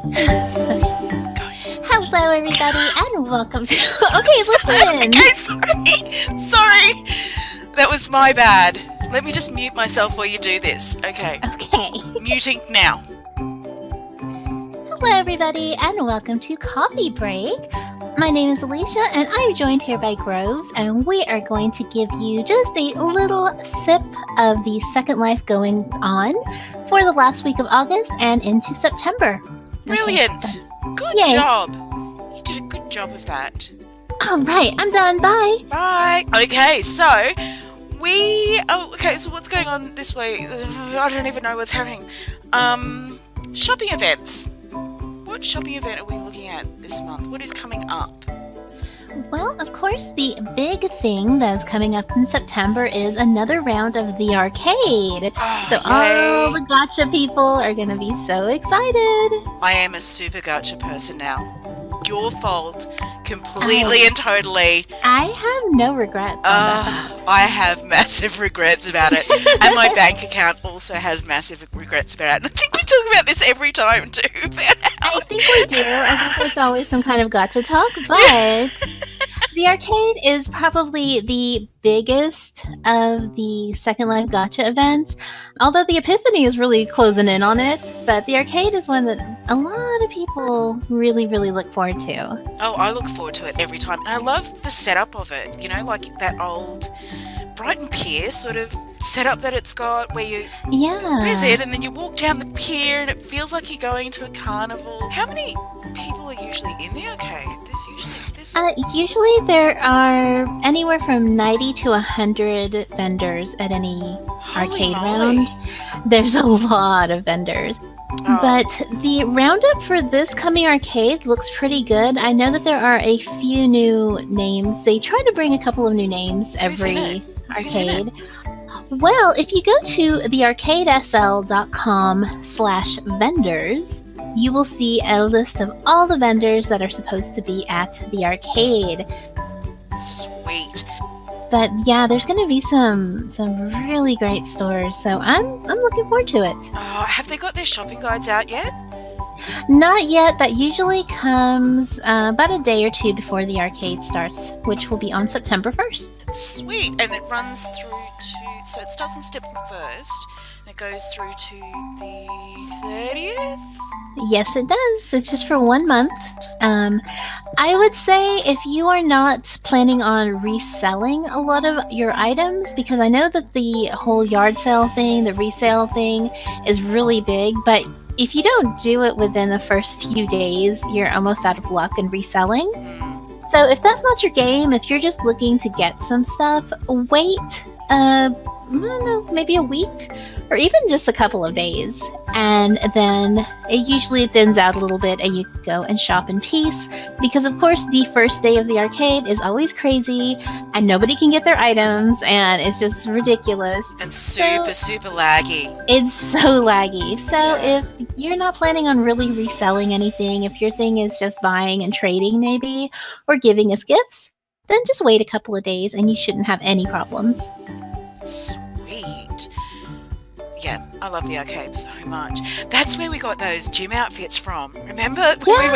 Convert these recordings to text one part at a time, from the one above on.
Hello, everybody, and welcome to. Okay, listen. Okay, sorry. That was my bad. Let me just mute myself while you do this. Okay. Okay. Muting now. Hello, everybody, and welcome to Coffee Break. My name is Alicia, and I'm joined here by Groves, and we are going to give you just a little sip of the Second Life going on for the last week of August and into September. Brilliant. Good Yay. job. You did a good job of that. All right, I'm done. Bye. Bye. Okay, so so what's going on this way? I don't even know what's happening. Shopping events. What shopping event are we looking at this month? What is coming up? Well, of course, the big thing that's coming up in September is another round of the arcade. So Yay. all the Gacha people are going to be so excited. I am a super Gacha person now. Your fault. Completely and totally. I have no regrets on that. I have massive regrets about it. And my bank account also has massive regrets about it. And I think we talk about this every time too. I think we do. I think there's always some kind of Gacha talk, but the arcade is probably the biggest of the Second Life Gacha events. Although the Epiphany is really closing in on it, but the arcade is one that a lot of people really, really look forward to. Oh, I look forward to it every time. And I love the setup of it. You know, like that old Brighton Pier sort of setup that it's got where you visit and then you walk down the pier and it feels like you're going to a carnival. How many people are usually in the arcade? Usually there are anywhere from 90 to 100 vendors at any arcade round. There's a lot of vendors. Oh. But the roundup for this coming arcade looks pretty good. I know that there are a few new names. They try to bring a couple of new names every arcade. Well, if you go to thearcadesl.com/vendors, you will see a list of all the vendors that are supposed to be at the arcade. Sweet. But yeah, there's going to be some really great stores, so I'm looking forward to it. Oh, have they got their shopping guides out yet? Not yet. That usually comes about a day or two before the arcade starts, which will be on September 1st. Sweet, and it runs through to... So it starts on September 1st, and it goes through to the 30th? Yes, it does. It's just for 1 month. I would say if you are not planning on reselling a lot of your items, because I know that the whole yard sale thing, the resale thing, is really big, but if you don't do it within the first few days, you're almost out of luck in reselling. So if that's not your game, if you're just looking to get some stuff, wait, I don't know, maybe a week or even just a couple of days. And then it usually thins out a little bit and you go and shop in peace. Because of course the first day of the arcade is always crazy and nobody can get their items and it's just ridiculous. And super laggy. It's so laggy. So if you're not planning on really reselling anything, if your thing is just buying and trading maybe, or giving us gifts, then just wait a couple of days and you shouldn't have any problems. Sweet. Yeah, I love the arcade so much. That's where we got those gym outfits from. Remember when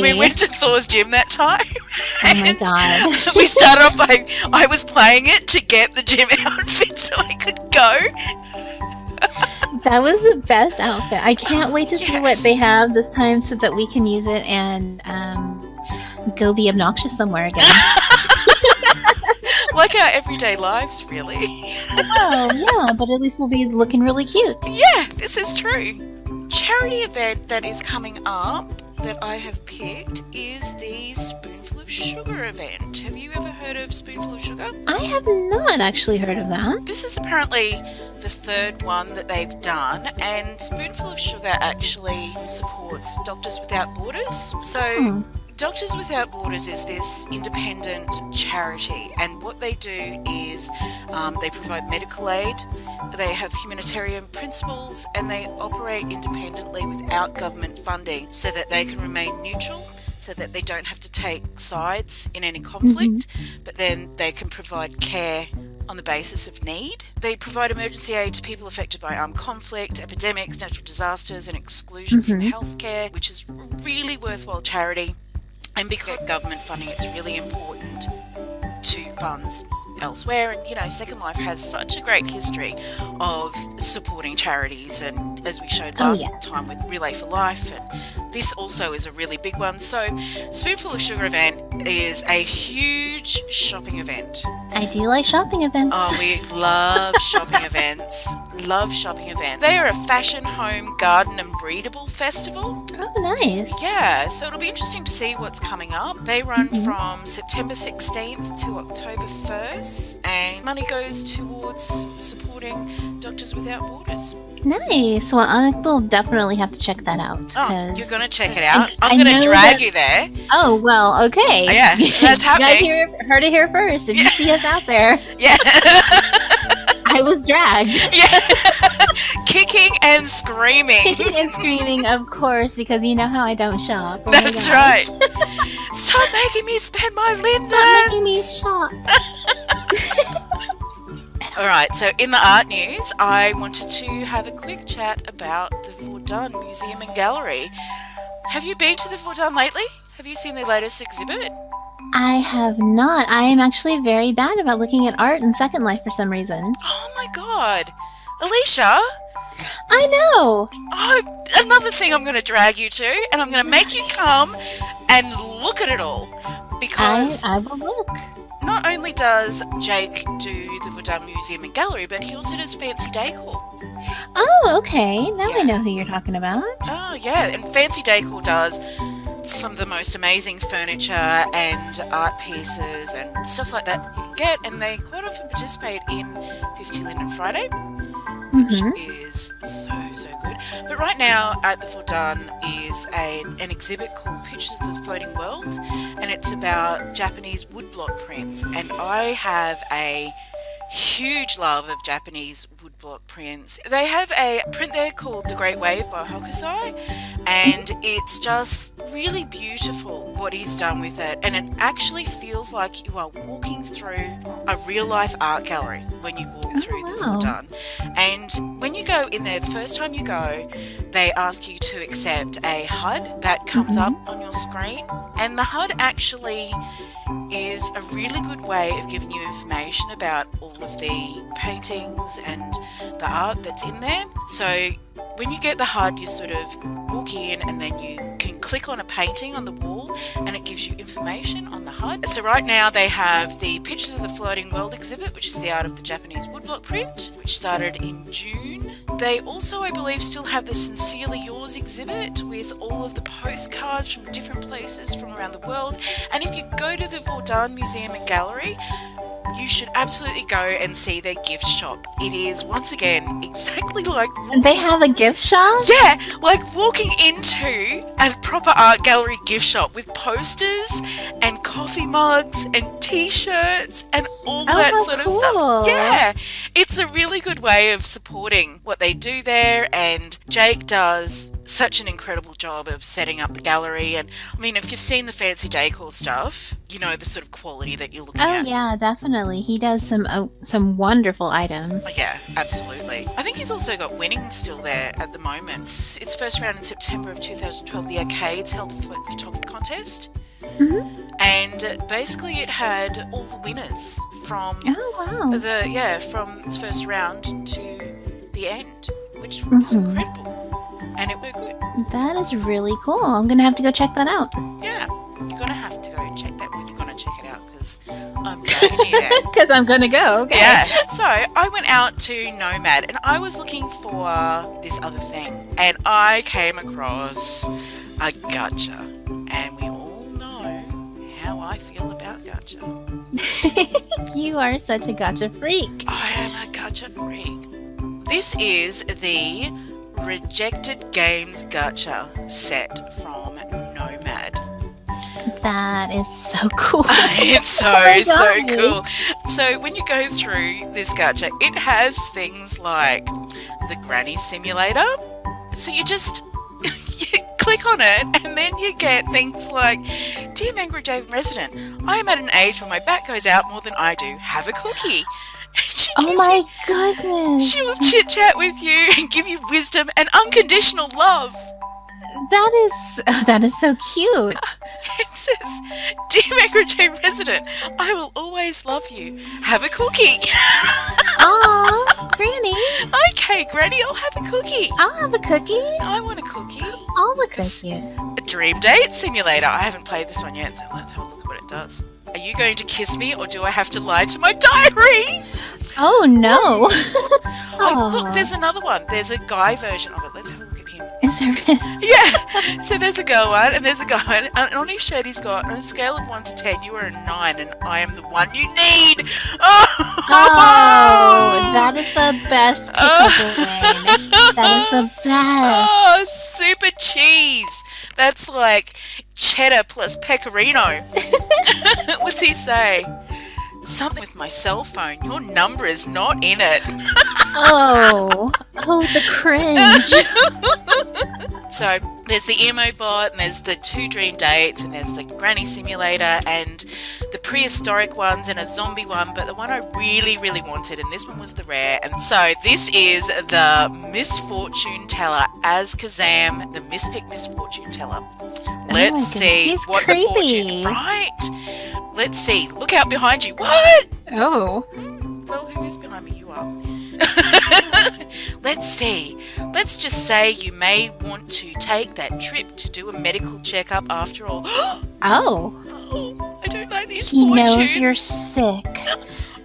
we went to Thor's gym that time? Oh my god. We started off by I was playing it to get the gym outfit so I could go. That was the best outfit. I can't wait to see what they have this time so that we can use it and go be obnoxious somewhere again. Like our everyday lives, really. Oh, yeah, but at least we'll be looking really cute. Yeah, this is true. Charity event that is coming up that I have picked is the Spoonful of Sugar event. Have you ever heard of Spoonful of Sugar? I have not actually heard of that. This is apparently the third one that they've done, and Spoonful of Sugar actually supports Doctors Without Borders. So Doctors Without Borders is this independent charity, and what they do is they provide medical aid, they have humanitarian principles, and they operate independently without government funding so that they can remain neutral, so that they don't have to take sides in any conflict, but then they can provide care on the basis of need. They provide emergency aid to people affected by armed conflict, epidemics, natural disasters, and exclusion from healthcare, which is a really worthwhile charity. And because of government funding, it's really important to funds elsewhere. And, you know, Second Life has such a great history of supporting charities, and as we showed last time with Relay for Life, and this also is a really big one. So Spoonful of Sugar event is a huge shopping event. I do like shopping events. Oh, we love shopping events. Love shopping events. They are a fashion, home, garden and breedable festival. Oh, nice. Yeah, so it'll be interesting to see what's coming up. They run from September 16th to October 1st, and money goes towards supporting Doctors Without Borders. Nice. Well, I will definitely have to check that out. Oh, you're going to check it out? I'm going to drag you there. Oh, well, okay. Oh, yeah, that's happening. You guys heard it here first. If you see us out there. Yeah. I was dragged. Yeah. Kicking and screaming. Kicking and screaming, of course, because you know how I don't shop. Oh that's right. Stop making me spend my Linden. Stop making me shop. Alright, so in the art news, I wanted to have a quick chat about the Vordun Museum and Gallery. Have you been to the Vordun lately? Have you seen their latest exhibit? I have not. I am actually very bad about looking at art in Second Life for some reason. Oh my god. Alicia? I know! Oh, another thing I'm going to drag you to, and I'm going to make you come and look at it all. Because I will look. Not only does Jake do the Vordun Museum and Gallery, but he also does fancy decor. Oh, okay. Now I know who you're talking about. Oh, yeah. And fancy decor does some of the most amazing furniture and art pieces and stuff like that you can get. And they quite often participate in 50 Linden Friday, which is so good. But right now at the Vordun is an exhibit called Pictures of the Floating World, and it's about Japanese woodblock prints. And I have a huge love of Japanese woodblock prints. They have a print there called The Great Wave by Hokusai, and it's just really beautiful what he's done with it, and it actually feels like you are walking through a real life art gallery when you walk through the Vordun. And when you go in there, the first time you go, they ask you to accept a HUD that comes up on your screen, and the HUD actually is a really good way of giving you information about all of the paintings and the art that's in there. So when you get the HUD, you sort of walk in and then you can click on a painting on the wall and it gives you information on the HUD. So right now they have the Pictures of the Floating World exhibit, which is the art of the Japanese woodblock print, which started in June. They also, I believe, still have the Sincerely Yours exhibit with all of the postcards from different places from around the world. And if you go to the Vordun Museum and Gallery, you should absolutely go and see their gift shop. It is, once again, exactly like They have a gift shop? Yeah, like walking into a proper art gallery gift shop with posters and coffee mugs and t-shirts and all that sort of stuff. Yeah, it's a really good way of supporting what they do there, and Jake does such an incredible job of setting up the gallery. And I mean, if you've seen the fancy decor stuff, you know the sort of quality that you're looking at. Oh yeah, definitely. He does some wonderful items. Yeah, absolutely. I think he's also got winning still there at the moment. Its first round in September of 2012, the Arcades held a photography contest. And basically it had all the winners from from its first round to the end, which was incredible. And it worked good. That is really cool. I'm gonna have to go check that out. Yeah, you're gonna have to go check that. You're gonna check it out because I'm dragging you there. Because I'm gonna go. Okay. Yeah. So I went out to Nomad and I was looking for this other thing, and I came across a gacha, and we all know how I feel about gacha. You are such a gacha freak. I am a gacha freak. This is the Rejected Games gacha set from Nomad. That is so cool. It's so cool. So when you go through this gacha, it has things like the granny simulator. So you just you click on it and then you get things like, Dear Mangrovejane Resident, I am at an age where my back goes out more than I do. Have a cookie. Oh my goodness. She will chit-chat with you and give you wisdom and unconditional love. That is so cute. It says, "Dear Mangrovejane Resident, I will always love you. Have a cookie." Aw, Granny. Okay, Granny, I'll have a cookie. I'll have a cookie. I want a cookie. I'll look at you. A dream date simulator. I haven't played this one yet, so let's have a look at what it does. Are you going to kiss me or do I have to lie to my diary? Oh no. Oh, look, there's another one. There's a guy version of it. Let's have a look at him. Is there really? Yeah. So there's a girl one and there's a guy one. And on his shirt he's got, on a scale of 1 to 10, you are a 9 and I am the one you need. Oh, that is the best pickup line. That is the best. Oh, super cheese. That's like cheddar plus pecorino. What's he say? Something with my cell phone. Your number is not in it. Oh, the cringe. So there's the emo bot, and there's the 2 dream dates, and there's the granny simulator, and the prehistoric ones, and a zombie one. But the one I really, really wanted, and this one was the rare. And so this is the misfortune teller as Kazam, the mystic misfortune teller. Let's see he's what creepy. the fortune. Right. Let's see. Look out behind you. What? Oh. Well, who is behind me? You are. Let's see. Let's just say you may want to take that trip to do a medical checkup after all. Oh. Oh, I don't like these He fortunes. knows you're sick.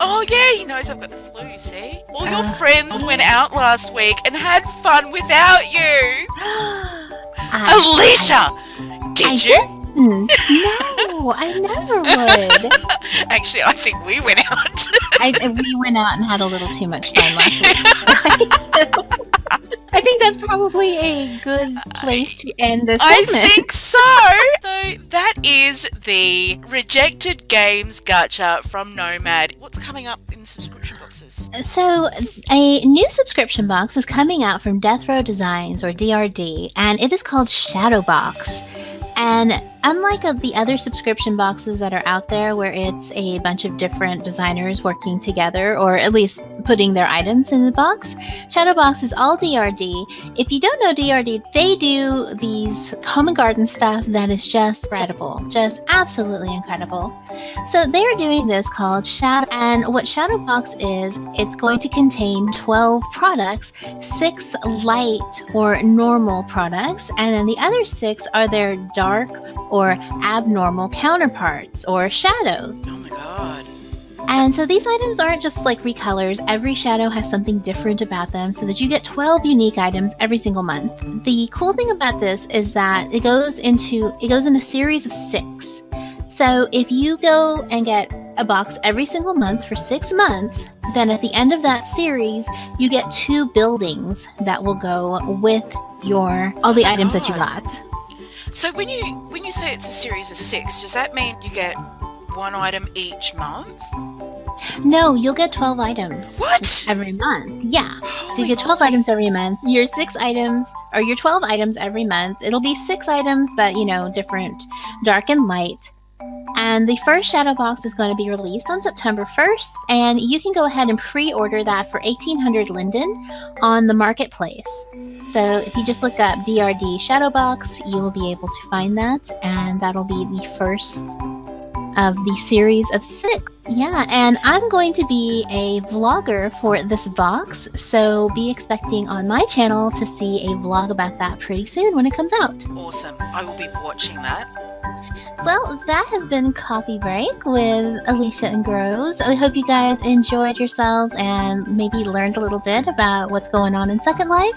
Oh, yeah, he knows I've got the flu, see? All your friends went out last week and had fun without you. Alicia! Did you? No, I never would. Actually, I think we went out. We went out and had a little too much fun last week. I think that's probably a good place to end this segment. I think so. So that is the Rejected Games Gacha from Nomad. What's coming up in subscription boxes? So a new subscription box is coming out from Death Row Designs, or DRD, and it is called Shadow Box. And unlike the other subscription boxes that are out there where it's a bunch of different designers working together, or at least putting their items in the box, Shadow Box is all DRD. If you don't know DRD, they do these home and garden stuff that is just incredible, just absolutely incredible. So they're doing this called Shadow, and what Shadow Box is, it's going to contain 12 products, 6 light or normal products, and then the other 6 are their dark or abnormal counterparts or shadows. Oh my god. And so these items aren't just like recolors. Every shadow has something different about them so that you get 12 unique items every single month. The cool thing about this is that it goes in a series of 6. So if you go and get a box every single month for 6 months, then at the end of that series, you get 2 buildings that will go with all the items that you got. So when you say it's a series of 6, does that mean you get 1 item each month? No, you'll get 12 items. What? Every month. Yeah. Holy So you get 12 items every month. Your 6 items, or your 12 items every month. It'll be 6 items, but different dark and light. And the first Shadow Box is going to be released on September 1st, and you can go ahead and pre-order that for 1800 Linden on the marketplace. So if you just look up DRD Shadow Box, you will be able to find that, and that'll be the first of the series of 6. Yeah, and I'm going to be a vlogger for this box, so be expecting on my channel to see a vlog about that pretty soon when it comes out. Awesome. I will be watching that. Well, that has been Coffee Break with Alicia and Groves. I hope you guys enjoyed yourselves and maybe learned a little bit about what's going on in Second Life.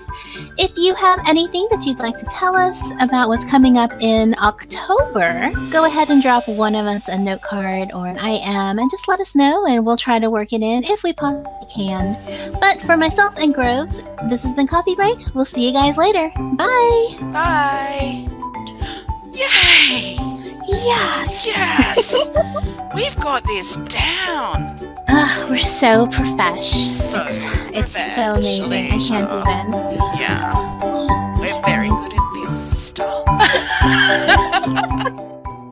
If you have anything that you'd like to tell us about what's coming up in October, go ahead and drop one of us a note card or an IM and just let us know, and we'll try to work it in if we possibly can. But for myself and Groves, this has been Coffee Break. We'll see you guys later. Bye! Bye! Yay! Yes! Yes! We've got this down. We're so profesh. So It's so amazing. I can't even. Yeah.